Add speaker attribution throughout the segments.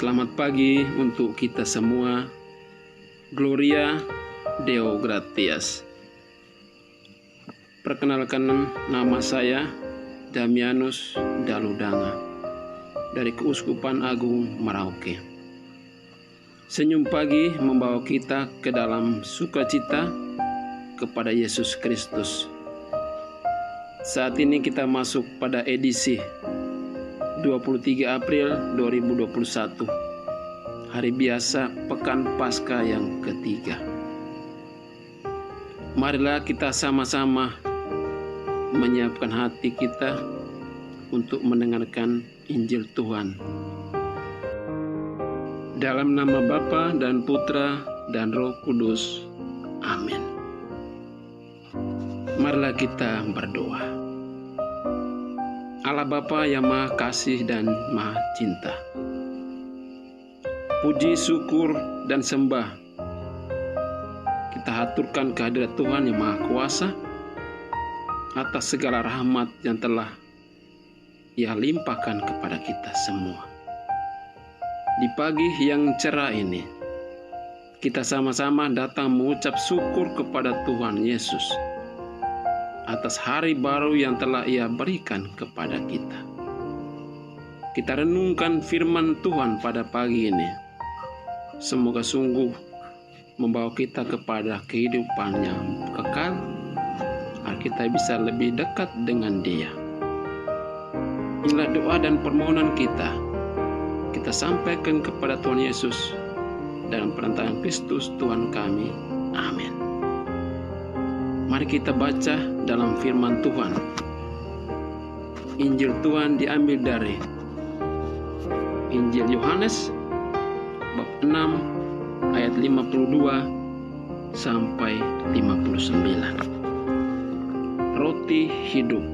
Speaker 1: Selamat pagi untuk kita semua. Gloria Deo Gratias. Perkenalkan, nama saya Damianus Daludanga dari Keuskupan Agung Merauke. Senyum pagi membawa kita ke dalam sukacita kepada Yesus Kristus. Saat ini kita masuk pada edisi 23 April 2021, hari biasa Pekan Paskah yang ketiga. Marilah kita sama-sama menyiapkan hati kita untuk mendengarkan Injil Tuhan. Dalam nama Bapa dan Putra dan Roh Kudus. Amin. Marilah kita berdoa. Allah Bapa yang Maha Kasih dan Maha Cinta, puji, syukur, dan sembah kita haturkan kehadirat Tuhan yang Maha Kuasa atas segala rahmat yang telah Ia limpahkan kepada kita semua. Di pagi yang cerah ini, kita sama-sama datang mengucap syukur kepada Tuhan Yesus atas hari baru yang telah Ia berikan kepada kita. Kita renungkan firman Tuhan pada pagi ini. Semoga sungguh membawa kita kepada kehidupan yang kekal, agar kita bisa lebih dekat dengan Dia. Inilah doa dan permohonan kita. Kita sampaikan kepada Tuhan Yesus dalam perantaraan Kristus Tuhan kami. Amin. Mari kita baca dalam firman Tuhan. Injil Tuhan diambil dari Injil Yohanes bab 6 ayat 52 sampai 59. Roti hidup.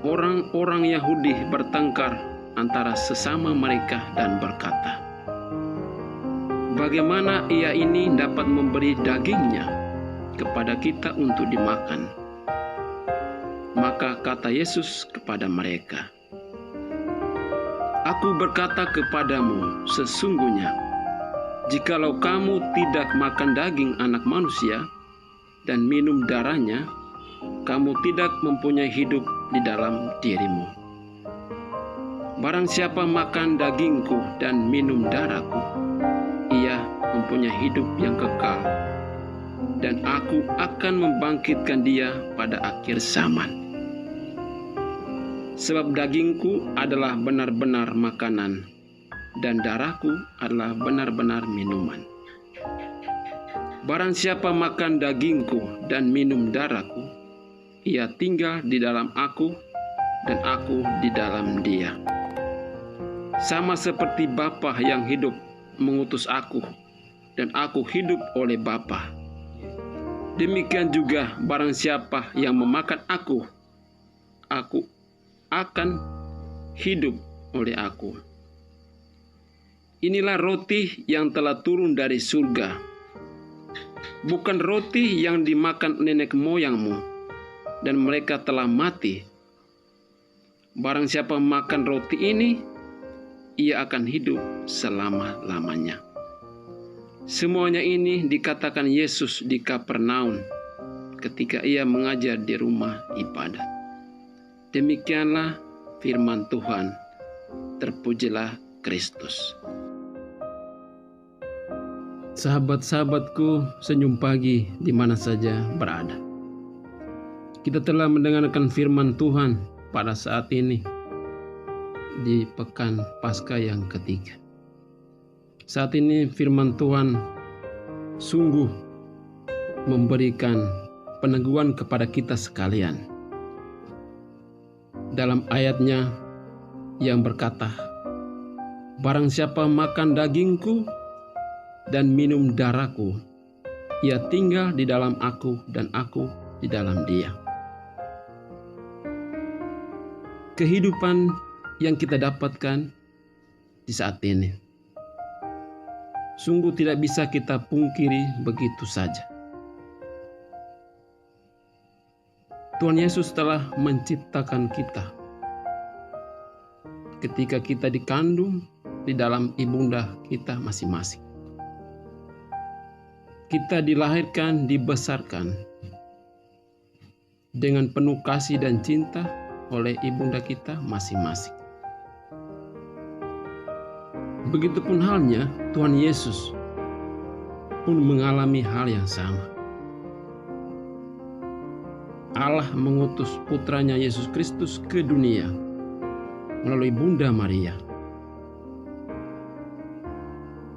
Speaker 1: Orang-orang Yahudi bertengkar antara sesama mereka dan berkata, "Bagaimana Ia ini dapat memberi dagingnya kepada kita untuk dimakan?" Maka kata Yesus kepada mereka, "Aku berkata kepadamu, sesungguhnya, jikalau kamu tidak makan daging Anak Manusia dan minum darahnya, kamu tidak mempunyai hidup di dalam dirimu. Barang siapa makan dagingku dan minum darahku, ia mempunyai hidup yang kekal, dan aku akan membangkitkan dia pada akhir zaman. Sebab dagingku adalah benar-benar makanan, dan darahku adalah benar-benar minuman. Barang siapa makan dagingku dan minum darahku, ia tinggal di dalam aku, dan aku di dalam dia. Sama seperti Bapa yang hidup mengutus aku, dan aku hidup oleh Bapa. Demikian juga barang siapa yang memakan aku akan hidup oleh aku. Inilah roti yang telah turun dari surga, bukan roti yang dimakan nenek moyangmu, dan mereka telah mati. Barang siapa makan roti ini, ia akan hidup selama-lamanya." Semuanya ini dikatakan Yesus di Kapernaum ketika Ia mengajar di rumah ibadat. Demikianlah firman Tuhan. Terpujilah Kristus. Sahabat-sahabatku, senyum pagi di mana saja berada. Kita telah mendengarkan firman Tuhan pada saat ini di Pekan Paskah yang ketiga. Saat ini firman Tuhan sungguh memberikan peneguhan kepada kita sekalian. Dalam ayatnya yang berkata, "Barang siapa makan dagingku dan minum darahku, ia tinggal di dalam aku dan aku di dalam dia." Kehidupan yang kita dapatkan di saat ini sungguh tidak bisa kita pungkiri begitu saja. Tuhan Yesus telah menciptakan kita ketika kita dikandung di dalam ibunda kita masing-masing. Kita dilahirkan, dibesarkan dengan penuh kasih dan cinta oleh ibunda kita masing-masing. Begitupun halnya Tuhan Yesus pun mengalami hal yang sama. Allah mengutus putranya Yesus Kristus ke dunia melalui Bunda Maria.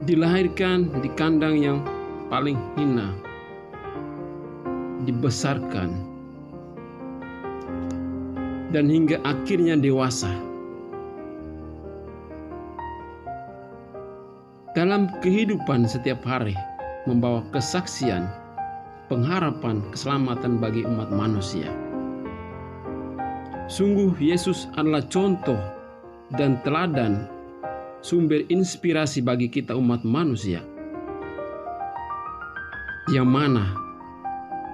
Speaker 1: Dilahirkan di kandang yang paling hina, dibesarkan, dan hingga akhirnya dewasa. Dalam kehidupan setiap hari membawa kesaksian, pengharapan, keselamatan bagi umat manusia. Sungguh Yesus adalah contoh dan teladan, sumber inspirasi bagi kita umat manusia, yang mana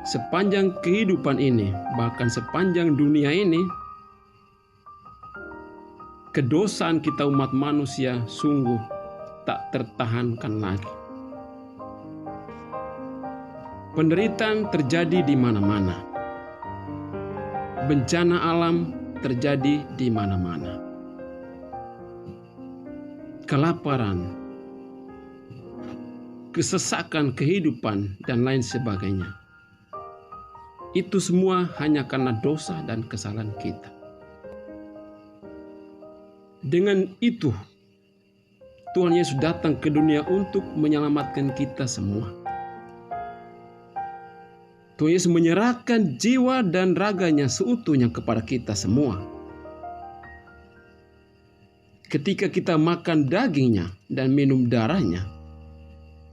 Speaker 1: sepanjang kehidupan ini, bahkan sepanjang dunia ini, kedosaan kita umat manusia sungguh tak tertahankan lagi. Penderitaan terjadi di mana-mana. Bencana alam terjadi di mana-mana. Kelaparan, kesesakan kehidupan, dan lain sebagainya. Itu semua hanya karena dosa dan kesalahan kita. Dengan itu, Tuhan Yesus datang ke dunia untuk menyelamatkan kita semua. Tuhan Yesus menyerahkan jiwa dan raganya seutuhnya kepada kita semua. Ketika kita makan dagingnya dan minum darahnya,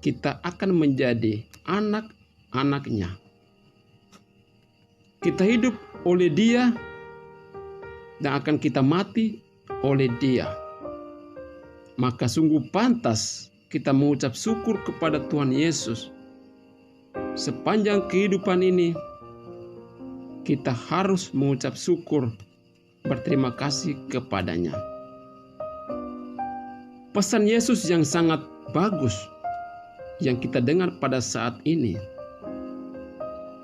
Speaker 1: kita akan menjadi anak-anaknya. Kita hidup oleh Dia dan akan kita mati oleh Dia. Maka sungguh pantas kita mengucap syukur kepada Tuhan Yesus. Sepanjang kehidupan ini, kita harus mengucap syukur, berterima kasih kepadanya. Pesan Yesus yang sangat bagus yang kita dengar pada saat ini,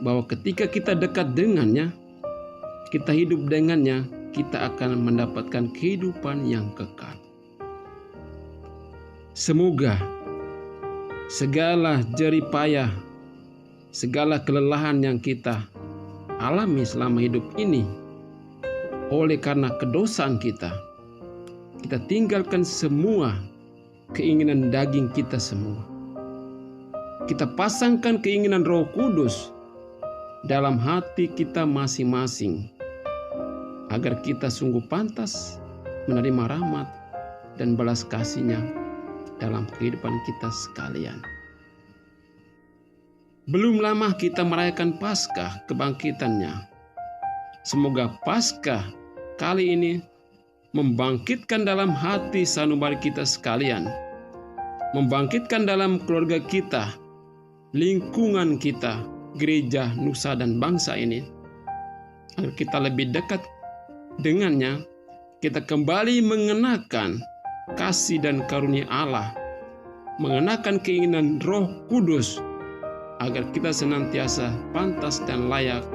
Speaker 1: bahwa ketika kita dekat dengannya, kita hidup dengannya, kita akan mendapatkan kehidupan yang kekal. Semoga segala jerih payah, segala kelelahan yang kita alami selama hidup ini oleh karena kedosaan kita tinggalkan semua keinginan daging kita semua. Kita pasangkan keinginan Roh Kudus dalam hati kita masing-masing, agar kita sungguh pantas menerima rahmat dan belas kasih-Nya dalam kehidupan kita sekalian. Belum lama kita merayakan Paskah kebangkitannya. Semoga Paskah kali ini membangkitkan dalam hati sanubari kita sekalian, membangkitkan dalam keluarga kita, lingkungan kita, gereja, nusa, dan bangsa ini, agar kita lebih dekat dengannya. Kita kembali mengenakan kasih dan karunia Allah, mengenakan keinginan Roh Kudus, agar kita senantiasa pantas dan layak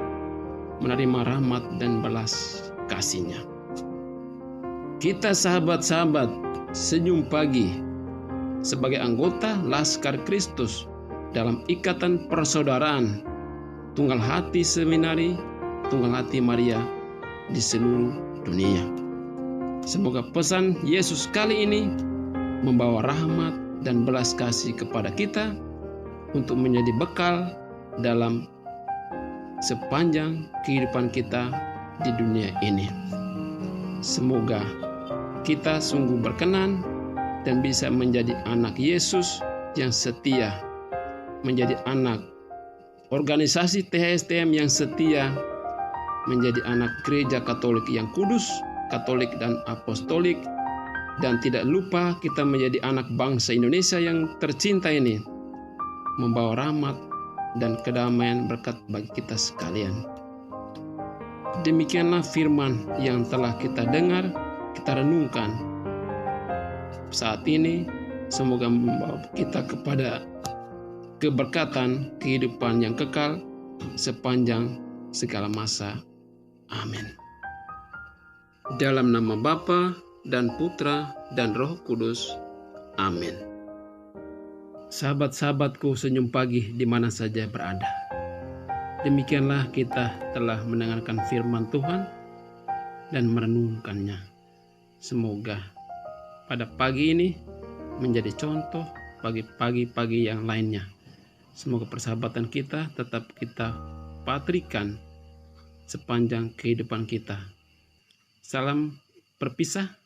Speaker 1: menerima rahmat dan belas kasih-Nya. Kita sahabat-sahabat Senyum Pagi sebagai anggota Laskar Kristus dalam ikatan persaudaraan Tunggal Hati Seminari Tunggal Hati Maria di seluruh dunia. Semoga pesan Yesus kali ini membawa rahmat dan belas kasih kepada kita untuk menjadi bekal dalam sepanjang kehidupan kita di dunia ini. Semoga kita sungguh berkenan dan bisa menjadi anak Yesus yang setia, menjadi anak organisasi THSTM yang setia, menjadi anak gereja Katolik yang kudus, Katolik dan Apostolik, dan tidak lupa kita menjadi anak bangsa Indonesia yang tercinta ini, membawa rahmat dan kedamaian berkat bagi kita sekalian. Demikianlah firman yang telah kita dengar, kita renungkan saat ini. Semoga membawa kita kepada keberkatan, kehidupan yang kekal sepanjang segala masa. Amin. Dalam nama Bapa dan Putra dan Roh Kudus. Amin. Sahabat-sahabatku senyum pagi di mana saja berada. Demikianlah kita telah mendengarkan firman Tuhan dan merenungkannya. Semoga pada pagi ini menjadi contoh bagi pagi-pagi yang lainnya. Semoga persahabatan kita tetap kita patrikan sepanjang kehidupan kita. Salam berpisah